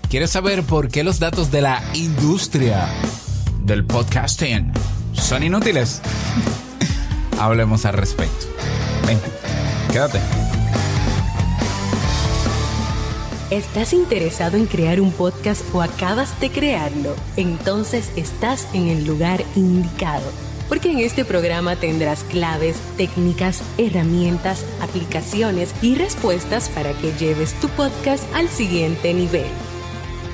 ¿Quieres saber por qué los datos de la industria del podcasting son inútiles? Hablemos al respecto. Ven, quédate. ¿Estás interesado en crear un podcast o acabas de crearlo? Entonces estás en el lugar indicado, porque en este programa tendrás claves, técnicas, herramientas, aplicaciones y respuestas para que lleves tu podcast al siguiente nivel.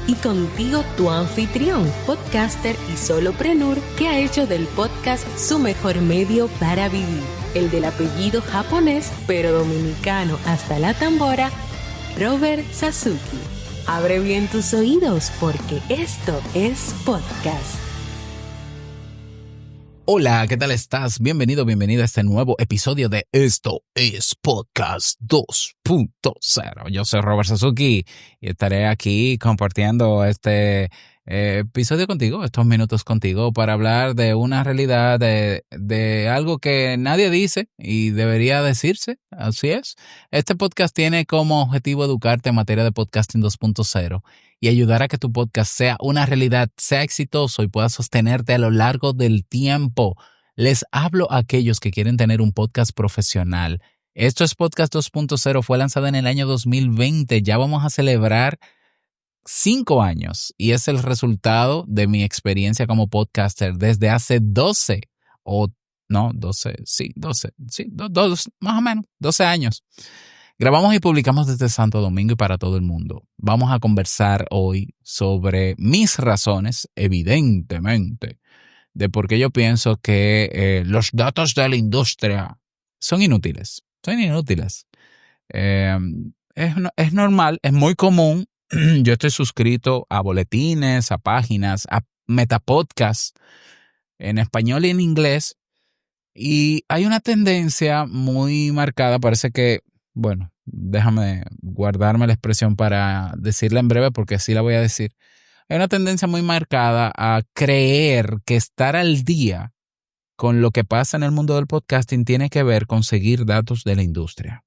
Y contigo tu anfitrión, podcaster y solopreneur que ha hecho del podcast su mejor medio para vivir, el del apellido japonés pero dominicano hasta la tambora, Robert Sasuki. Abre bien tus oídos porque esto es podcast. Hola, ¿qué tal estás? Bienvenida a este nuevo episodio de Esto es Podcast 2.0. Yo soy Robert Sasuki y estaré aquí compartiendo este episodio contigo, estos minutos contigo, para hablar de una realidad, de algo que nadie dice y debería decirse. Así es. Este podcast tiene como objetivo educarte en materia de podcasting 2.0 y ayudar a que tu podcast sea una realidad, sea exitoso y pueda sostenerte a lo largo del tiempo. Les hablo a aquellos que quieren tener un podcast profesional. Esto es Podcast 2.0, fue lanzado en el año 2020. Ya vamos a celebrar 5 años y es el resultado de mi experiencia como podcaster desde hace 12 más o menos, 12 años. Grabamos y publicamos desde Santo Domingo y para todo el mundo. Vamos a conversar hoy sobre mis razones, evidentemente, de por qué yo pienso que los datos de la industria son inútiles. Son inútiles. Es normal, es muy común. Yo estoy suscrito a boletines, a páginas, a metapodcasts en español y en inglés. Y hay una tendencia muy marcada, parece que, bueno, déjame guardarme la expresión para decirla en breve porque así la voy a decir. Hay una tendencia muy marcada a creer que estar al día con lo que pasa en el mundo del podcasting tiene que ver con seguir datos de la industria.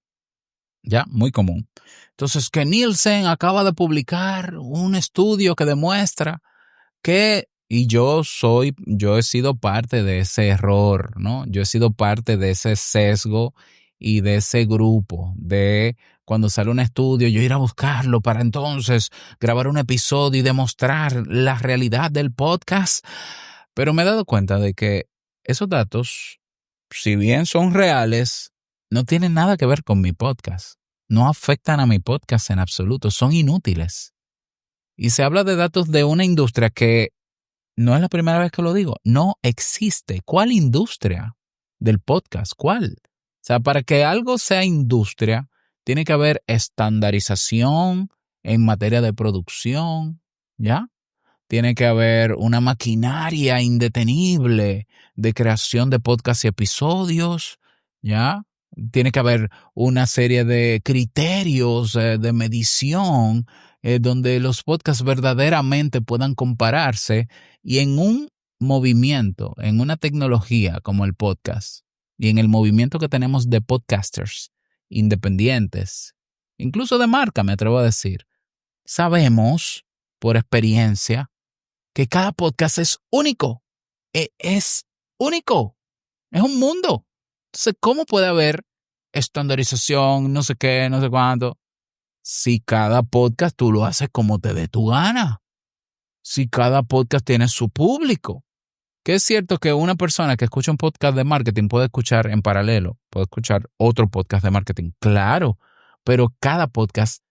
Ya, muy común. Entonces, que Nielsen acaba de publicar un estudio que demuestra que, y yo he sido parte de ese error, ¿no? Yo he sido parte de ese sesgo y de ese grupo de cuando sale un estudio, yo ir a buscarlo para entonces grabar un episodio y demostrar la realidad del podcast. Pero me he dado cuenta de que esos datos, si bien son reales, no tienen nada que ver con mi podcast. No afectan a mi podcast en absoluto. Son inútiles. Y se habla de datos de una industria que no es la primera vez que lo digo. No existe. ¿Cuál industria del podcast? ¿Cuál? O sea, para que algo sea industria, tiene que haber estandarización en materia de producción, ¿ya? Tiene que haber una maquinaria indetenible de creación de podcasts y episodios, ¿ya? Tiene que haber una serie de criterios de medición donde los podcasts verdaderamente puedan compararse y en un movimiento, en una tecnología como el podcast y en el movimiento que tenemos de podcasters independientes, incluso de marca, me atrevo a decir, sabemos por experiencia que cada podcast es único. Es único. Es un mundo. Entonces, ¿cómo puede haber estandarización, no sé qué, no sé cuánto? Si cada podcast tú lo haces como te dé tu gana. Si cada podcast tiene su público. Que es cierto que una persona que escucha un podcast de marketing puede escuchar en paralelo, puede escuchar otro podcast de marketing. Claro, pero cada podcast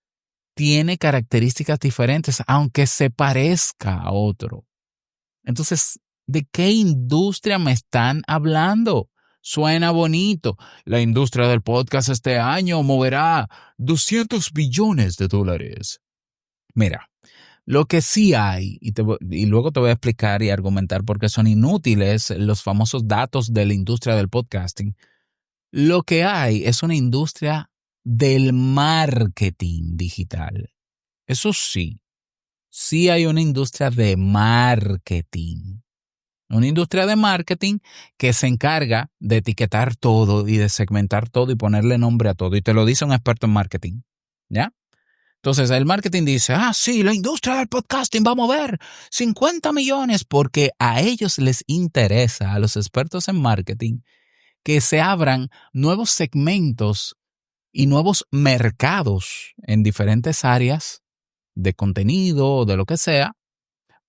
tiene características diferentes, aunque se parezca a otro. Entonces, ¿de qué industria me están hablando? Suena bonito. La industria del podcast este año moverá $200 billones. Mira, lo que sí hay, y luego te voy a explicar y argumentar por qué son inútiles los famosos datos de la industria del podcasting. Lo que hay es una industria del marketing digital. Eso sí, sí hay una industria de marketing. Una industria de marketing que se encarga de etiquetar todo y de segmentar todo y ponerle nombre a todo. Y te lo dice un experto en marketing, ¿ya? Entonces el marketing dice, sí, la industria del podcasting va a mover 50 millones porque a ellos les interesa, a los expertos en marketing, que se abran nuevos segmentos y nuevos mercados en diferentes áreas de contenido o de lo que sea,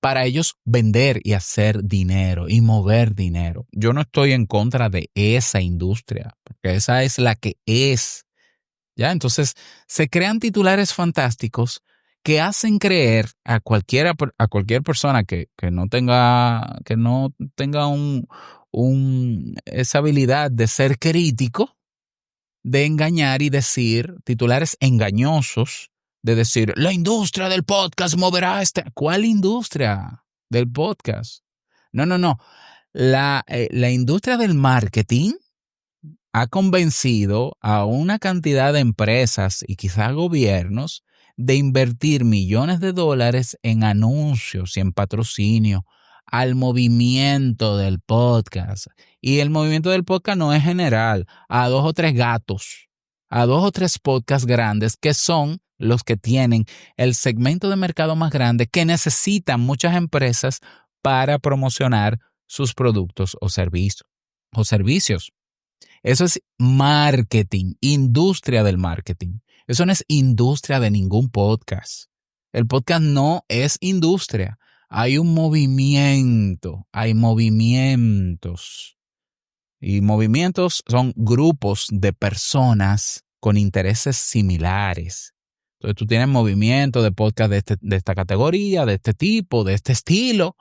para ellos vender y hacer dinero y mover dinero. Yo no estoy en contra de esa industria, porque esa es la que es. ¿Ya? Entonces, se crean titulares fantásticos que hacen creer a cualquier persona que no tenga esa habilidad de ser crítico, de engañar y decir titulares engañosos, de decir, la industria del podcast moverá ¿Cuál industria del podcast? No. La industria del marketing ha convencido a una cantidad de empresas y quizás gobiernos de invertir millones de dólares en anuncios y en patrocinio al movimiento del podcast. Y el movimiento del podcast no es general, a 2 o 3 gatos, a 2 o 3 podcasts grandes que son los que tienen el segmento de mercado más grande que necesitan muchas empresas para promocionar sus productos o servicios. Eso es marketing, industria del marketing. Eso no es industria de ningún podcast. El podcast no es industria. Hay un movimiento, hay movimientos. Y movimientos son grupos de personas con intereses similares. Entonces tú tienes movimientos de podcast de esta categoría, de este tipo, de este estilo,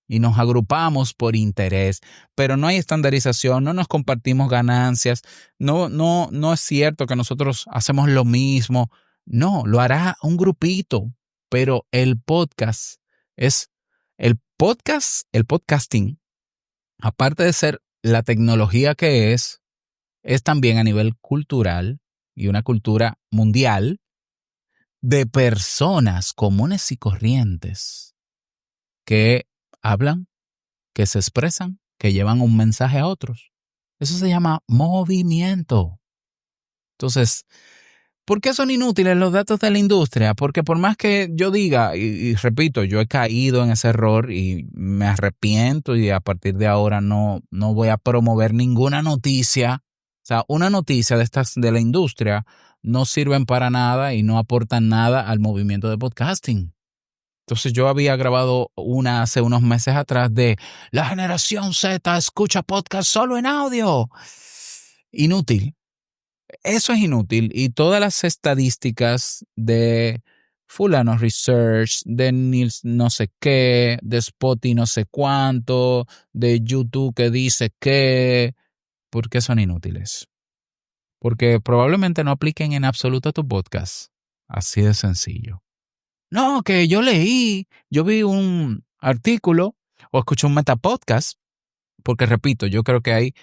y nos agrupamos por interés, pero no hay estandarización, no nos compartimos ganancias, no es cierto que nosotros hacemos lo mismo, no, lo hará un grupito, pero el podcasting, aparte de ser la tecnología que es también a nivel cultural y una cultura mundial de personas comunes y corrientes que hablan, que se expresan, que llevan un mensaje a otros. Eso se llama movimiento. Entonces, ¿por qué son inútiles los datos de la industria? Porque por más que yo diga, y repito, yo he caído en ese error y me arrepiento y a partir de ahora no voy a promover ninguna noticia. O sea, una noticia de estas de la industria no sirven para nada y no aportan nada al movimiento de podcasting. Entonces yo había grabado una hace unos meses atrás de la generación Z escucha podcast solo en audio. Inútil. Eso es inútil. Y todas las estadísticas de fulano research, de Nils no sé qué, de Spotify no sé cuánto, de YouTube que dice qué, ¿por qué son inútiles? Porque probablemente no apliquen en absoluto a tu podcast. Así de sencillo. No, que yo vi un artículo o escuché un metapodcast, porque repito, yo creo que hay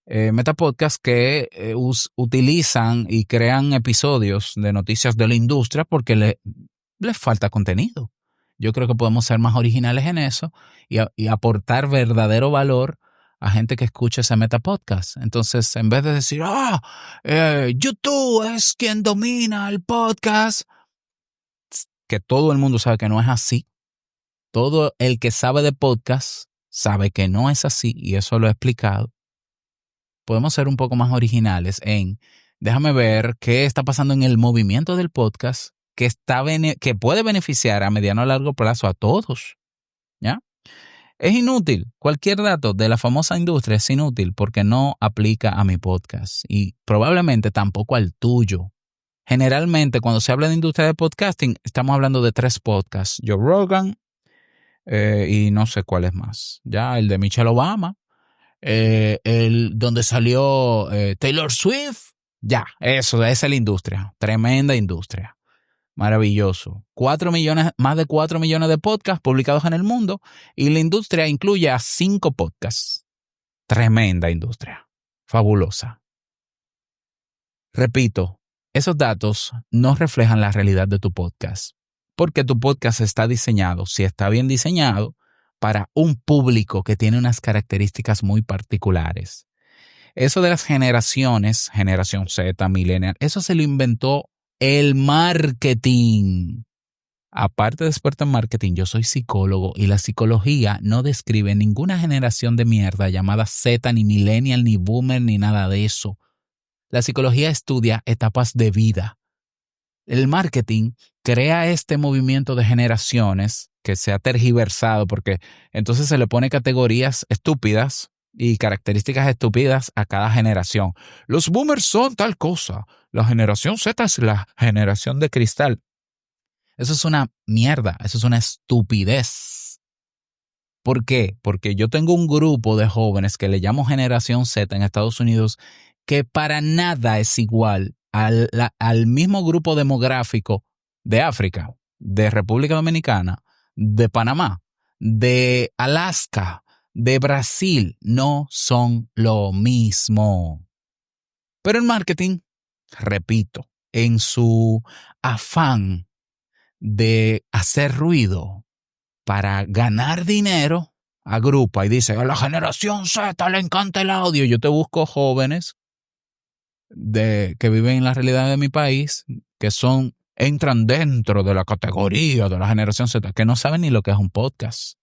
metapodcasts que utilizan y crean episodios de noticias de la industria porque les falta contenido. Yo creo que podemos ser más originales en eso y aportar verdadero valor a gente que escucha ese metapodcast. Entonces, en vez de decir, YouTube es quien domina el podcast, que todo el mundo sabe que no es así. Todo el que sabe de podcast sabe que no es así y eso lo he explicado. Podemos ser un poco más originales déjame ver qué está pasando en el movimiento del podcast que puede beneficiar a mediano o largo plazo a todos. ¿Ya? Es inútil. Cualquier dato de la famosa industria es inútil porque no aplica a mi podcast y probablemente tampoco al tuyo. Generalmente, cuando se habla de industria de podcasting, estamos hablando de 3 podcasts. Joe Rogan y no sé cuál es más. Ya, el de Michelle Obama, el donde salió Taylor Swift. Ya, esa es la industria. Tremenda industria. Maravilloso. Más de 4 millones de podcasts publicados en el mundo y la industria incluye a 5 podcasts. Tremenda industria. Fabulosa. Repito, esos datos no reflejan la realidad de tu podcast, porque tu podcast está diseñado, si está bien diseñado, para un público que tiene unas características muy particulares. Eso de las generaciones, generación Z, millennial, eso se lo inventó El marketing. Aparte de experto en marketing, yo soy psicólogo y la psicología no describe ninguna generación de mierda llamada Z, ni millennial, ni boomer, ni nada de eso. La psicología estudia etapas de vida. El marketing crea este movimiento de generaciones que se ha tergiversado porque entonces se le pone categorías estúpidas y características estúpidas a cada generación. Los boomers son tal cosa. La generación Z es la generación de cristal. Eso es una mierda, eso es una estupidez. ¿Por qué? Porque yo tengo un grupo de jóvenes que le llamo Generación Z en Estados Unidos que para nada es igual al mismo grupo demográfico de África, de República Dominicana, de Panamá, de Alaska, de Brasil. No son lo mismo. Pero el marketing, repito, en su afán de hacer ruido para ganar dinero, agrupa y dice, a la generación Z le encanta el audio. Yo te busco jóvenes que viven en la realidad de mi país, que entran dentro de la categoría de la generación Z, que no saben ni lo que es un podcast,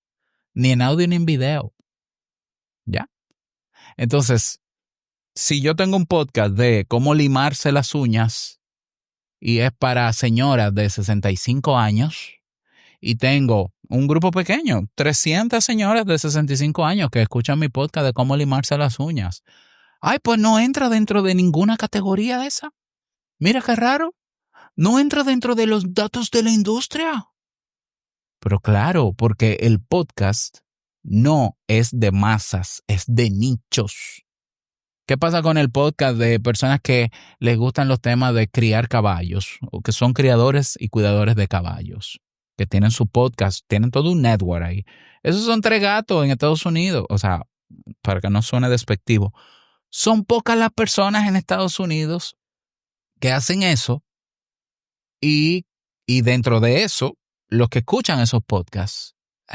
ni en audio ni en video. ¿Ya? Entonces, si yo tengo un podcast de cómo limarse las uñas y es para señoras de 65 años, y tengo un grupo pequeño, 300 señoras de 65 años que escuchan mi podcast de cómo limarse las uñas. Ay, pues no entra dentro de ninguna categoría de esa. Mira qué raro. No entra dentro de los datos de la industria. Pero claro, porque el podcast no es de masas, es de nichos. ¿Qué pasa con el podcast de personas que les gustan los temas de criar caballos o que son criadores y cuidadores de caballos? Que tienen su podcast, tienen todo un network ahí. Esos son 3 gatos en Estados Unidos. O sea, para que no suene despectivo. Son pocas las personas en Estados Unidos que hacen eso y dentro de eso, los que escuchan esos podcasts,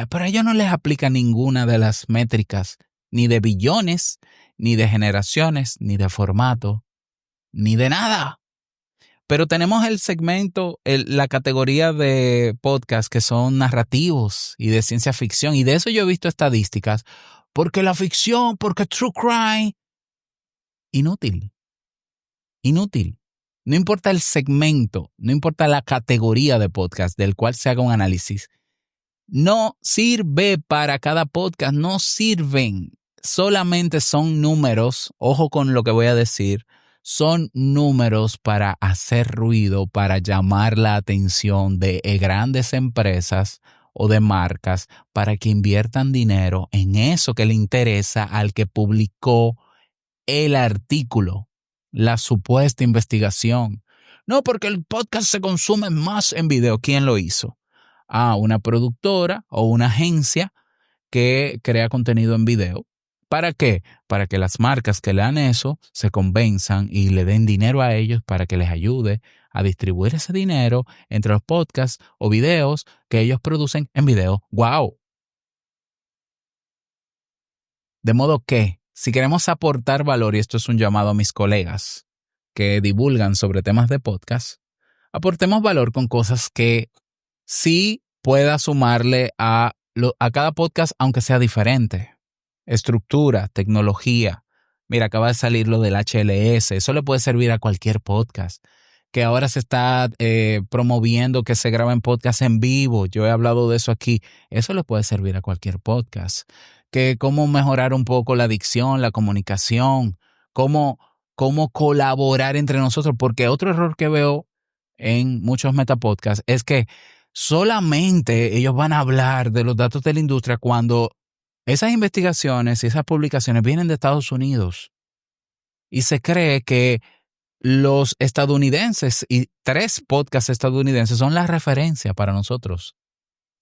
pero a ellos no les aplica ninguna de las métricas, ni de billones, ni de generaciones, ni de formato, ni de nada. Pero tenemos el segmento, la categoría de podcast que son narrativos y de ciencia ficción. Y de eso yo he visto estadísticas. Porque la ficción, porque true crime. Inútil. No importa el segmento, no importa la categoría de podcast del cual se haga un análisis. No sirve para cada podcast, no sirven. Solamente son números, ojo con lo que voy a decir, son números para hacer ruido, para llamar la atención de grandes empresas o de marcas para que inviertan dinero en eso que le interesa al que publicó el artículo, la supuesta investigación. No, porque el podcast se consume más en video. ¿Quién lo hizo? Una productora o una agencia que crea contenido en video. ¿Para qué? Para que las marcas que lean eso se convenzan y le den dinero a ellos para que les ayude a distribuir ese dinero entre los podcasts o videos que ellos producen en video. ¡Wow! De modo que, si queremos aportar valor, y esto es un llamado a mis colegas que divulgan sobre temas de podcast, aportemos valor con cosas que sí pueda sumarle a cada podcast, aunque sea diferente. Estructura, tecnología. Mira, acaba de salir lo del HLS. Eso le puede servir a cualquier podcast. Que ahora se está promoviendo que se graben podcasts en vivo. Yo he hablado de eso aquí. Eso le puede servir a cualquier podcast. Que cómo mejorar un poco la dicción, la comunicación, cómo colaborar entre nosotros. Porque otro error que veo en muchos metapodcasts es que solamente ellos van a hablar de los datos de la industria cuando esas investigaciones y esas publicaciones vienen de Estados Unidos. Y se cree que los estadounidenses y 3 podcasts estadounidenses son la referencia para nosotros.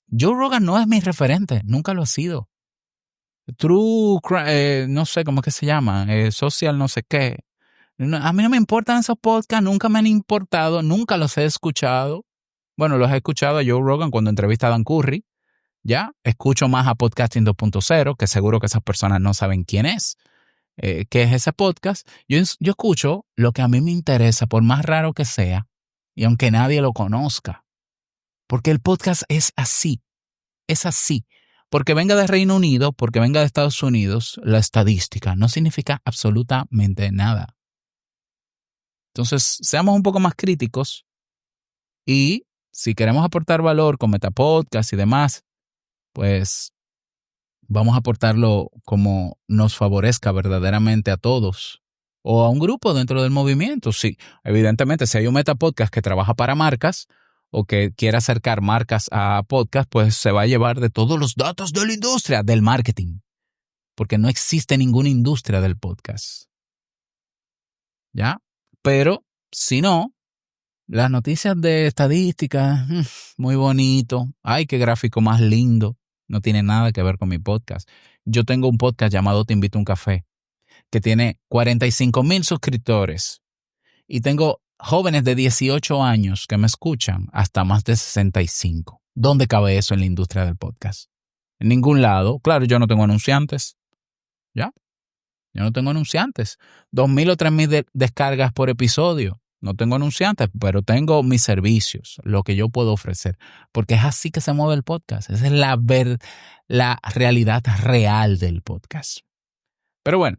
Joe Rogan no es mi referente, nunca lo ha sido. True, no sé cómo es que se llama, social no sé qué. A mí no me importan esos podcasts, nunca me han importado, nunca los he escuchado. Bueno, los he escuchado a Joe Rogan cuando entrevista a Dan Curry. Ya, escucho más a Podcasting 2.0, que seguro que esas personas no saben quién es. ¿Qué es ese podcast? Yo escucho lo que a mí me interesa, por más raro que sea, y aunque nadie lo conozca. Porque el podcast es así. Es así. Porque venga de Reino Unido, porque venga de Estados Unidos, la estadística no significa absolutamente nada. Entonces, seamos un poco más críticos y si queremos aportar valor con Metapodcast y demás, pues vamos a aportarlo como nos favorezca verdaderamente a todos o a un grupo dentro del movimiento. Sí, evidentemente, si hay un Metapodcast que trabaja para marcas o que quiere acercar marcas a podcast, pues se va a llevar de todos los datos de la industria del marketing, porque no existe ninguna industria del podcast. ¿Ya? Pero si no, las noticias de estadística, muy bonito. Ay, qué gráfico más lindo. No tiene nada que ver con mi podcast. Yo tengo un podcast llamado Te Invito a un Café, que tiene 45,000 suscriptores. Y tengo jóvenes de 18 años que me escuchan hasta más de 65. ¿Dónde cabe eso en la industria del podcast? En ningún lado. Claro, yo no tengo anunciantes. ¿Ya? Yo no tengo anunciantes. 2,000 o 3,000 descargas por episodio. No tengo anunciantes, pero tengo mis servicios, lo que yo puedo ofrecer. Porque es así que se mueve el podcast. Esa es la realidad real del podcast. Pero bueno,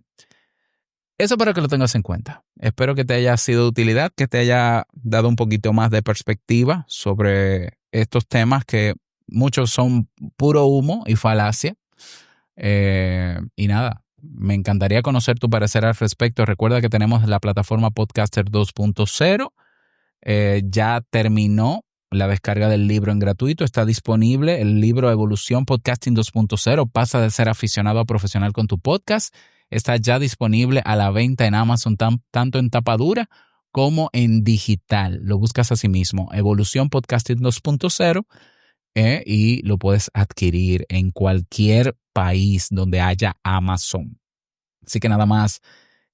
eso para que lo tengas en cuenta. Espero que te haya sido de utilidad, que te haya dado un poquito más de perspectiva sobre estos temas que muchos son puro humo y falacia. Y nada, me encantaría conocer tu parecer al respecto. Recuerda que tenemos la plataforma Podcaster 2.0. Ya terminó la descarga del libro en gratuito. Está disponible el libro Evolución Podcasting 2.0. Pasa de ser aficionado a profesional con tu podcast. Está ya disponible a la venta en Amazon, tanto en tapadura como en digital. Lo buscas así mismo, Evolución Podcasting 2.0, y lo puedes adquirir en cualquier país donde haya Amazon. Así que nada más,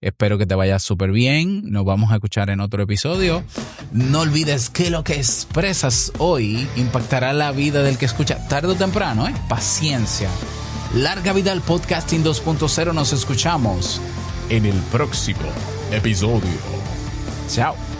espero que te vaya súper bien. Nos vamos a escuchar en otro episodio. No olvides que lo que expresas hoy impactará la vida del que escucha tarde o temprano. Paciencia. Larga vida al Podcasting 2.0. Nos escuchamos en el próximo episodio. Chao.